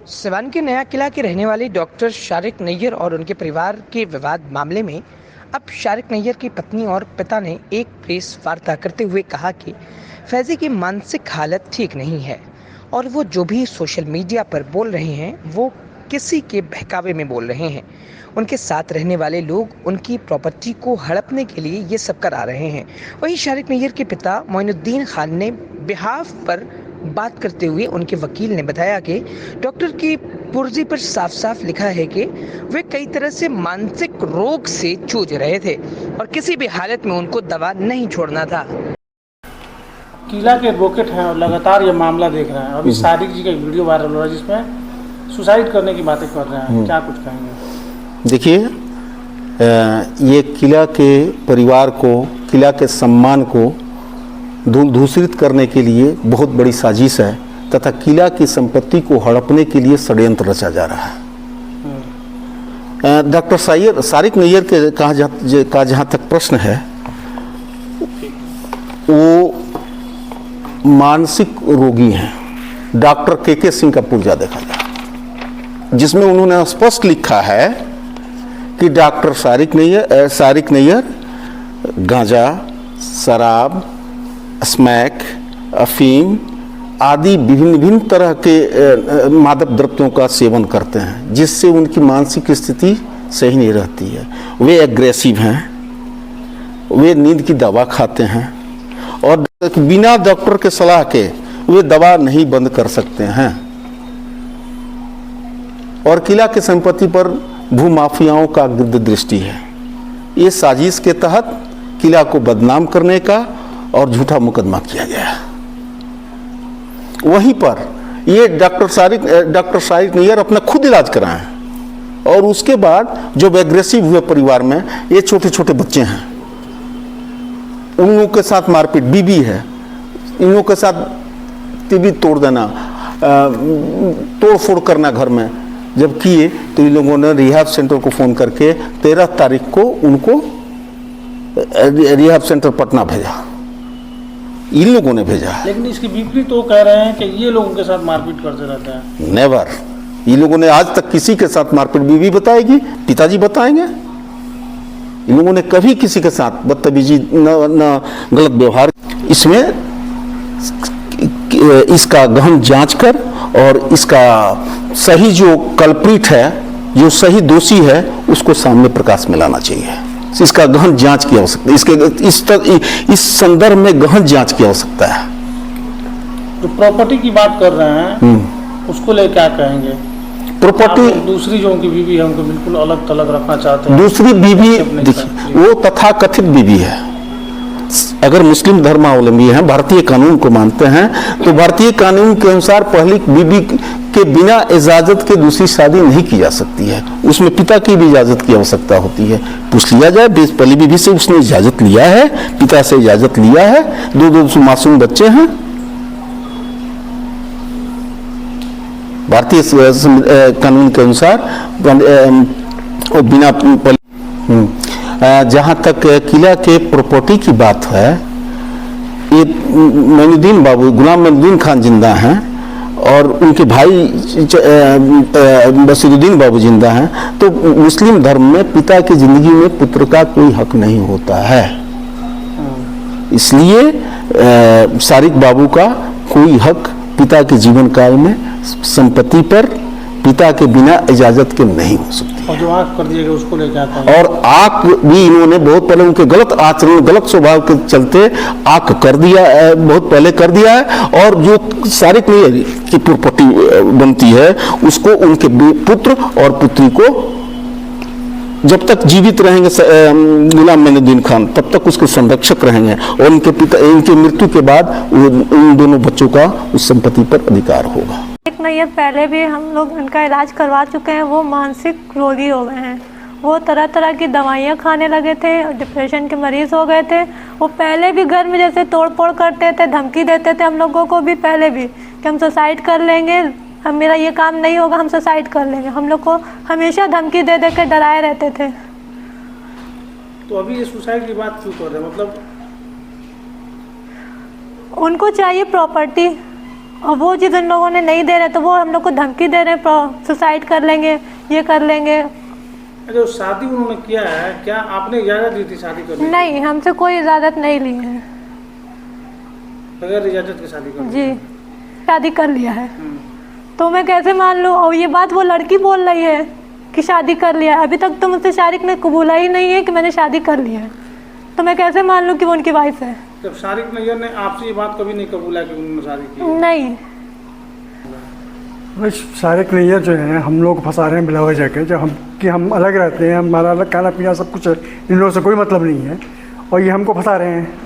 सिवान के नया किला के रहने वाले डॉक्टर शारिक नैयर और उनके परिवार के विवाद मामले में अब शारिक नैयर की पत्नी और पिता ने एक प्रेस वार्ता करते हुए कहा कि फैजी की मानसिक हालत ठीक नहीं है और वो जो भी सोशल मीडिया पर बोल रहे हैं वो किसी के बहकावे में बोल रहे हैं। उनके साथ रहने वाले लोग उनकी प्रॉपर्टी को हड़पने के लिए ये सब करा रहे हैं। वहीं शारिक नैयर के पिता मोइनुद्दीन खान ने बिहाफ पर बात करते हुए उनके वकील ने बताया कि डॉक्टर की पुर्जी पर साफ साफ लिखा है कि वे कई तरह से मानसिक रोग से जूझ रहे थे और किसी भी हालत में उनको दवा नहीं छोड़ना था। किला के एडवोकेट हैं और लगातार ये मामला देख रहे हैं। अभी शारिक जी का एक वीडियो वायरल हो रहा है जिसमें सुसाइड करने की बातें कर रहे हैं, क्या कुछ कहेंगे? देखिए, ये किला के परिवार को, किला के सम्मान को दूषित करने के लिए बहुत बड़ी साजिश है तथा किला की संपत्ति को हड़पने के लिए षड्यंत्र रचा जा रहा है। डॉक्टर शारिक नैयर के का जहाँ तक प्रश्न है, वो मानसिक रोगी हैं। डॉक्टर के सिंह का पुर्जा देखा जाए जिसमें उन्होंने स्पष्ट लिखा है कि डॉक्टर शारिक नैयर गांजा, शराब, स्मैक, अफीम आदि विभिन्न तरह के मादक द्रव्यों का सेवन करते हैं जिससे उनकी मानसिक स्थिति सही नहीं रहती है। वे एग्रेसिव हैं, वे नींद की दवा खाते हैं और बिना डॉक्टर के सलाह के वे दवा नहीं बंद कर सकते हैं। और किला की संपत्ति पर भूमाफियाओं का गिरद दृष्टि है। ये साजिश के तहत किला को बदनाम करने का और झूठा मुकदमा किया गया। वहीं पर ये डॉक्टर शारिक नैयर अपना खुद इलाज कराएं और उसके बाद जो एग्रेसिव हुए परिवार में, ये छोटे छोटे बच्चे हैं, उन लोगों के साथ मारपीट, बीबी है, इन लोगों के साथ टीवी तोड़ देना, तोड़ फोड़ करना घर में जब किए तो इन लोगों ने रिहाब सेंटर को फ़ोन करके 13 तारीख को उनको रिहाब सेंटर पटना भेजा। इन लोगों ने भेजा। लेकिन इसकी विपरीत तो कह रहे हैं कि ये लोगों के साथ मारपीट करते रहते हैं। नेवर, ये लोगों ने आज तक किसी के साथ मारपीट, बीवी बताएगी, पिताजी बताएंगे, इन लोगों ने कभी किसी के साथ बदतमीजी न गलत व्यवहार। इसमें इसका गहन जांच कर और इसका सही जो कल्प्रिट है, जो सही दोषी है, उसको सामने प्रकाश में लाना चाहिए। इसका गहन जांच की आवश्यकता, इस संदर्भ में गहन जांच की आवश्यकता है। जो प्रॉपर्टी की बात कर रहे हैं उसको ले क्या कहेंगे? प्रॉपर्टी दूसरी जो उनकी बीवी है उनको बिल्कुल अलग थलग रखना चाहते हैं। दूसरी बीवी देखिए, वो तथाकथित बीवी है। अगर मुस्लिम धर्मावलंबी हैं, भारतीय कानून को मानते हैं, तो भारतीय कानून के अनुसार पहली बीवी के बिना इजाजत के दूसरी शादी नहीं की जा सकती है। उसमें पिता की भी इजाजत की आवश्यकता होती है। पूछ लिया जाए, पहली बीवी से उसने इजाजत लिया है, पिता से इजाजत लिया है, दो मासूम बच्चे हैं। भारतीय कानून के अनुसार बिना जहाँ तक किला के प्रॉपर्टी की बात है, ये गुलाम मोइनुद्दीन खान जिंदा हैं और उनके भाई बसीरुद्दीन बाबू जिंदा हैं। तो मुस्लिम धर्म में पिता की जिंदगी में पुत्र का कोई हक नहीं होता है। इसलिए शारिक बाबू का कोई हक पिता के जीवन काल में संपत्ति पर पिता के बिना इजाजत के नहीं हो सकती। और जो आंख कर दिया उसको लेकर आता है। और आंख भी इन्होंने बहुत पहले उनके गलत आचरण, गलत स्वभाव के चलते आंख कर दिया, बहुत पहले कर दिया है। और जो शारिक नैयर की प्रॉपर्टी बनती है उसको उनके पुत्र और पुत्री को जब तक जीवित रहेंगे गुलाम मोइनुद्दीन खान, तब तक उसके संरक्षक रहेंगे और उनके पिता, इनके मृत्यु के बाद उन दोनों बच्चों का उस संपत्ति पर अधिकार होगा। शारिक नैयर पहले भी हम लोग उनका इलाज करवा चुके हैं। वो मानसिक रोगी हो गए हैं। वो तरह तरह की दवाइयाँ खाने लगे थे, डिप्रेशन के मरीज हो गए थे। वो पहले भी घर में जैसे तोड़ फोड़ करते थे, धमकी देते थे हम लोगों को भी, पहले भी कि हम सुसाइड कर लेंगे, हम मेरा ये काम नहीं होगा, हम सुसाइड कर लेंगे। हम लोग को हमेशा धमकी दे दे के डराए रहते थे। तो अभी ये सुसाइड की बात क्यों कर रहे हैं? मतलब उनको चाहिए प्रॉपर्टी और वो चीज़ उन लोगों ने नहीं दे रहे तो वो हम लोग को धमकी दे रहे हैं, सुसाइड कर लेंगे, ये कर लेंगे। जो शादी उन्होंने किया है, क्या आपने इजाज़त दी थी शादी करने की? नहीं, हमसे कोई इजाज़त नहीं ली है। बगैर इजाज़त के शादी कर जी, शादी कर लिया है। तो मैं कैसे मान लूँ? और ये बात वो लड़की बोल रही है कि शादी कर लिया। अभी तक तो मुझसे शारिक ने कबूला ही नहीं है कि मैंने शादी कर लिया है, तो मैं कैसे मान लूँ कि वो उनकी वाइफ है? जब शारिक नैयर ने आपसे ये बात कभी नहीं कबूला कि उन्होंने शादी की है? नहीं। बस शारिक नैयर जो है हम लोग फंसा रहे हैं बिला वजह के, जब हम अलग रहते हैं, हमारा अलग खाना पीना सब कुछ है, इन लोगों से कोई मतलब नहीं है और ये हमको फंसा रहे हैं।